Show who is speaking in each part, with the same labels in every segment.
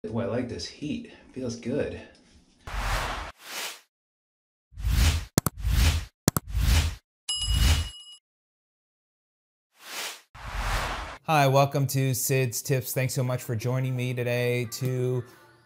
Speaker 1: Oh, I like this heat. Feels good. Hi, welcome to Sid's Tips. Thanks so much for joining me today to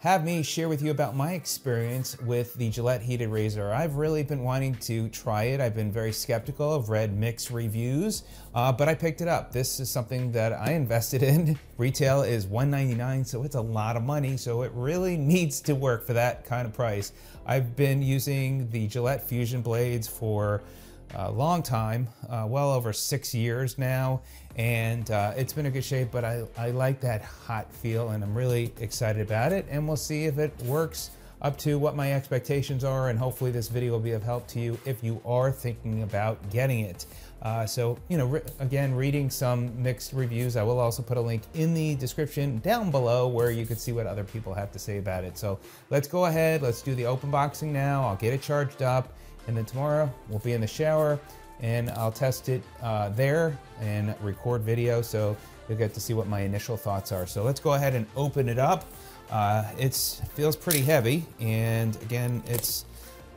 Speaker 1: have me share with you about my experience with the Gillette heated razor. I've really been wanting to try it. I've been very skeptical. I've read mixed reviews, but I picked it up. This is something that I invested in. Retail is $1.99, so it's a lot of money, so it really needs to work for that kind of price. I've been using the Gillette Fusion blades for a long time, well over 6 years now, and it's been a good shape, but I like that hot feel and I'm really excited about it, and we'll see if it works up to what my expectations are, and hopefully this video will be of help to you if you are thinking about getting it. So, you know, again, reading some mixed reviews. I will also put a link in the description down below where you can see what other people have to say about it. So let's go ahead, let's do the open boxing now. I'll get it charged up, and then tomorrow we'll be in the shower and I'll test it there and record video, so you'll get to see what my initial thoughts are. So let's go ahead and open it up. It feels pretty heavy, and again, it's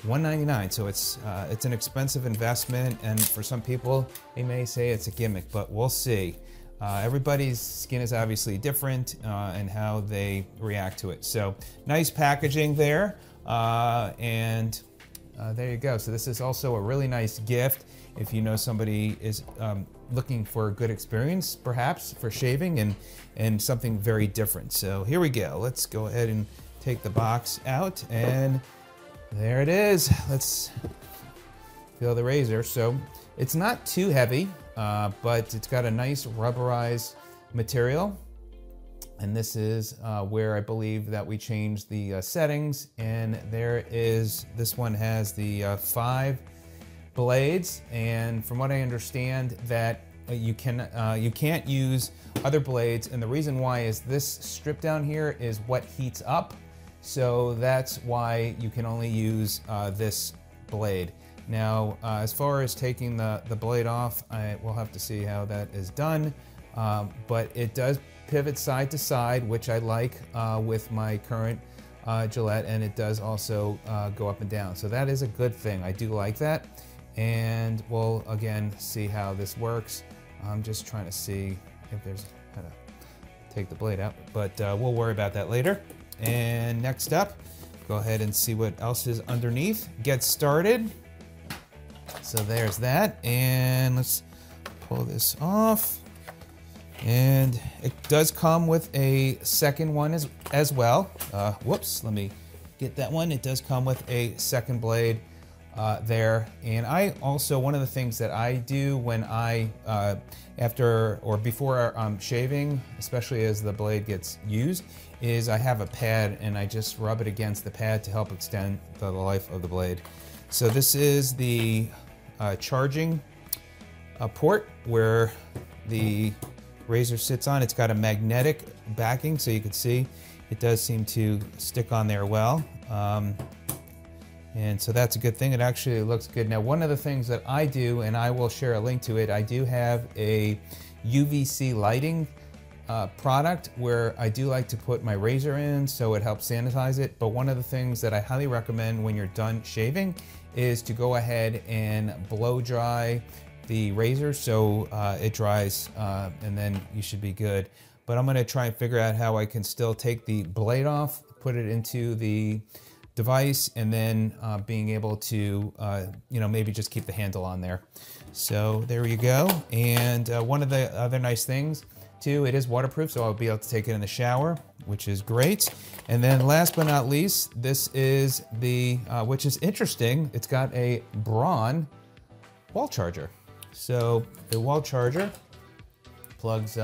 Speaker 1: $1.99, so it's an expensive investment, and for some people, they may say it's a gimmick, but we'll see. Everybody's skin is obviously different and how they react to it. So nice packaging there, and there you go. So this is also a really nice gift if you know somebody is looking for a good experience, perhaps for shaving and something very different. So here we go. Let's go ahead and take the box out, and there it is. Let's feel the razor. So it's not too heavy, but it's got a nice rubberized material. And this is where I believe that we changed the settings. And there is, this one has the 5 blades. And from what I understand, that you can't use other blades. And the reason why is this strip down here is what heats up. So that's why you can only use this blade. Now, as far as taking the blade off, I will have to see how that is done. But it does pivot side to side, which I like with my current Gillette, and it does also go up and down. So that is a good thing. I do like that. And we'll again see how this works. I'm just trying to see if there's how to take the blade out, but we'll worry about that later. And next up, go ahead and see what else is underneath. Get started. So there's that, and let's pull this off. And it does come with a second one as well. Whoops, let me get that one. It does come with a second blade there. And I also, one of the things that I do when I, after or before I'm shaving, especially as the blade gets used, is I have a pad and I just rub it against the pad to help extend the life of the blade. So this is the charging port where the razor sits on. It's got a magnetic backing, so you can see it does seem to stick on there well. And so that's a good thing. It actually looks good. Now, one of the things that I do, and I will share a link to it, I do have a UVC lighting product where I do like to put my razor in so it helps sanitize it. But one of the things that I highly recommend when you're done shaving is to go ahead and blow dry the razor so it dries, and then you should be good. But I'm gonna try and figure out how I can still take the blade off, put it into the device, and then being able to, you know, maybe just keep the handle on there. So there you go. And one of the other nice things too, it is waterproof, so I'll be able to take it in the shower, which is great. And then last but not least, this is the, which is interesting, it's got a Braun wall charger. So the wall charger plugs,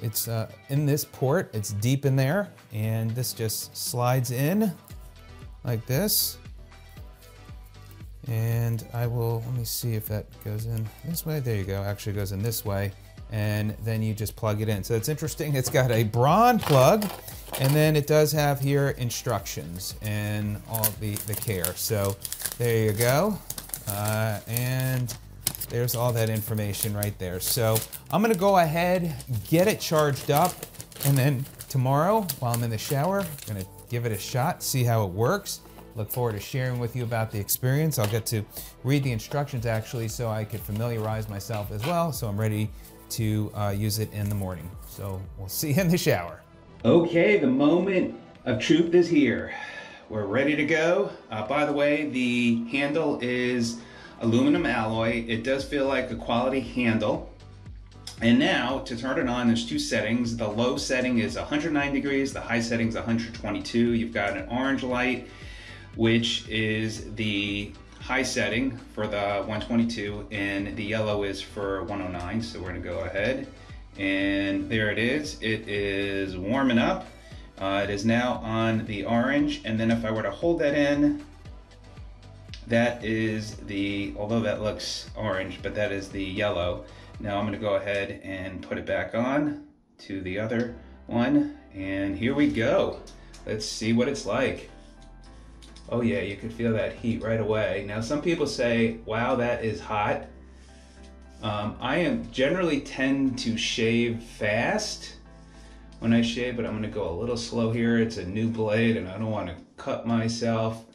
Speaker 1: it's in this port, it's deep in there, and this just slides in like this. And I will, let me see if that goes in this way. There you go, actually goes in this way. And then you just plug it in. So it's interesting, it's got a Braun plug, and then it does have here instructions and all the care. So there you go. And there's all that information right there. So I'm gonna go ahead, get it charged up, and then tomorrow, while I'm in the shower, I'm gonna give it a shot, see how it works. Look forward to sharing with you about the experience. I'll get to read the instructions actually so I could familiarize myself as well, so I'm ready to use it in the morning. So we'll see you in the shower. Okay, the moment of truth is here. We're ready to go. By the way, the handle is aluminum alloy. It does feel like a quality handle. And now to turn it on, there's two settings. The low setting is 109 degrees, the high setting is 122. You've got an orange light, which is the high setting for the 122, and the yellow is for 109. So we're gonna go ahead, and there it is. It is warming up. It is now on the orange, and then if I were to hold that in, that is the, although that looks orange, but that is the yellow. Now I'm gonna go ahead and put it back on to the other one, and here we go. Let's see what it's like. Oh yeah, you can feel that heat right away. Now some people say, wow, that is hot. I generally tend to shave fast when I shave, but I'm gonna go a little slow here. It's a new blade and I don't wanna cut myself,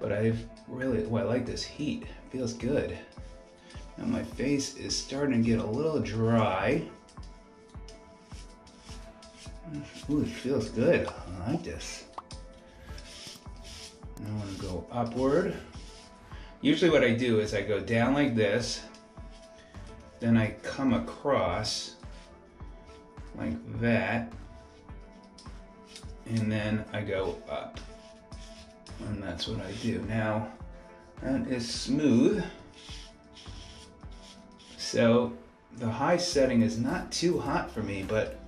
Speaker 1: but I like this heat, it feels good. Now my face is starting to get a little dry. Ooh, it feels good, I like this. I want to go upward. Usually what I do is I go down like this, then I come across like that, and then I go up. And that's what I do. Now, that is smooth. So the high setting is not too hot for me, but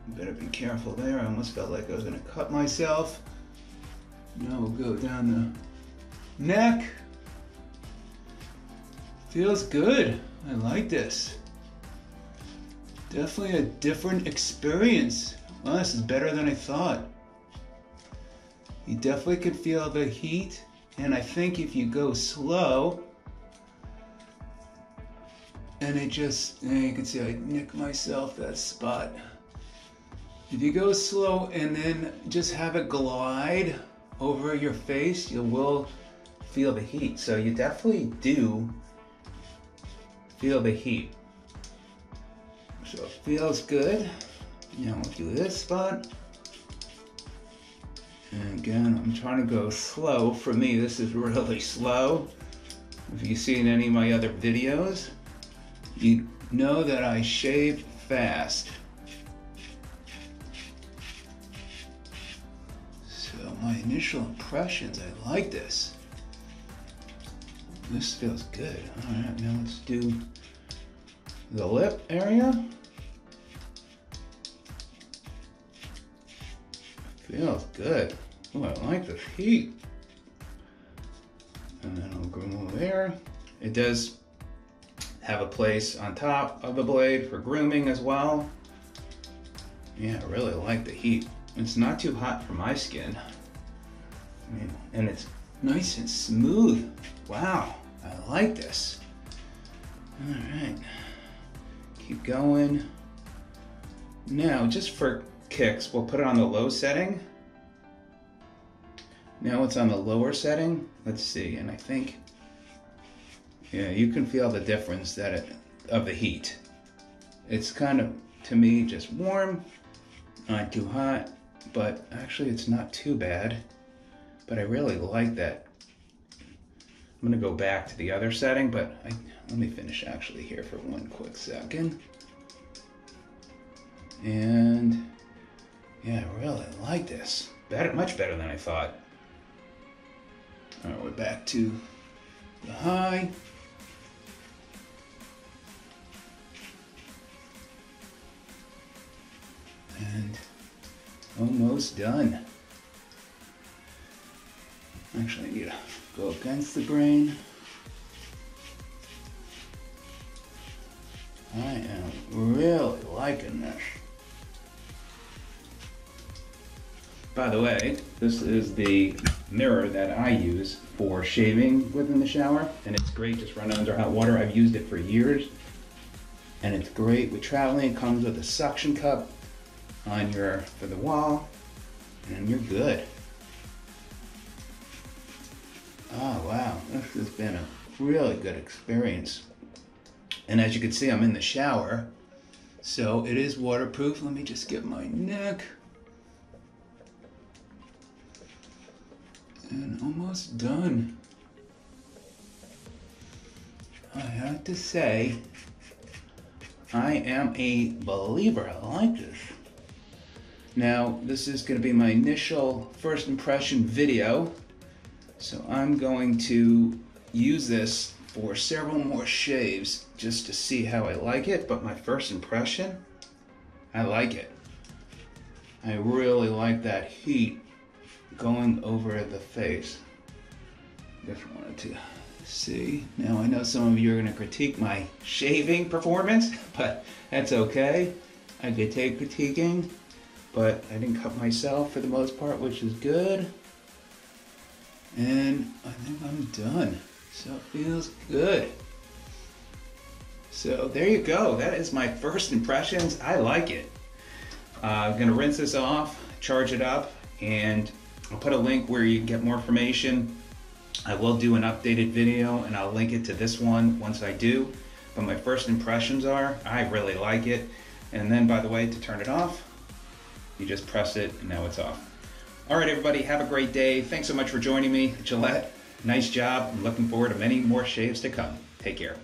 Speaker 1: better be careful there. I almost felt like I was gonna cut myself. Now we'll go down the neck. Feels good. I like this. Definitely a different experience. Well, this is better than I thought. You definitely could feel the heat, and I think if you go slow, and you can see I nick myself that spot. If you go slow and then just have it glide over your face, you will feel the heat. So you definitely do feel the heat. So it feels good. Now we'll do this spot. And again, I'm trying to go slow. For me, this is really slow. If you've seen any of my other videos, you know that I shave fast. So my initial impressions, I like this. This feels good. All right, now let's do the lip area. Feels good. Oh, I like this heat. And then I'll go over there. It does have a place on top of the blade for grooming as well. Yeah, I really like the heat. It's not too hot for my skin. And it's nice and smooth. Wow, I like this. All right, keep going. Now, just for kicks, we'll put it on the low setting. Now it's on the lower setting. Let's see, and I think, yeah, you can feel the difference of the heat. It's kind of, to me, just warm, not too hot, but actually it's not too bad. But I really like that. I'm gonna go back to the other setting, but let me finish actually here for one quick second. And yeah, I really like this. Much better than I thought. All right, we're back to the high. And almost done. Actually, I need to go against the grain. I am really liking this. By the way, this is the mirror that I use for shaving within the shower, and it's great, just run under hot water. I've used it for years, and it's great with traveling. It comes with a suction cup. on for the wall, and you're good. Oh wow, this has been a really good experience. And as you can see, I'm in the shower, so it is waterproof. Let me just get my neck. And almost done. I have to say, I am a believer. I like this. Now, this is going to be my initial first impression video. So I'm going to use this for several more shaves just to see how I like it. But my first impression, I like it. I really like that heat going over the face. Just wanted to see. Now I know some of you are going to critique my shaving performance, but that's okay. I could take critiquing, but I didn't cut myself for the most part, which is good. And I think I'm done. So it feels good. So there you go. That is my first impressions. I like it. I'm gonna rinse this off, charge it up, and I'll put a link where you can get more information. I will do an updated video and I'll link it to this one once I do. But my first impressions are, I really like it. And then, by the way, to turn it off, you just press it and now it's off. All right, everybody, have a great day. Thanks so much for joining me. Gillette, nice job. I'm looking forward to many more shaves to come. Take care.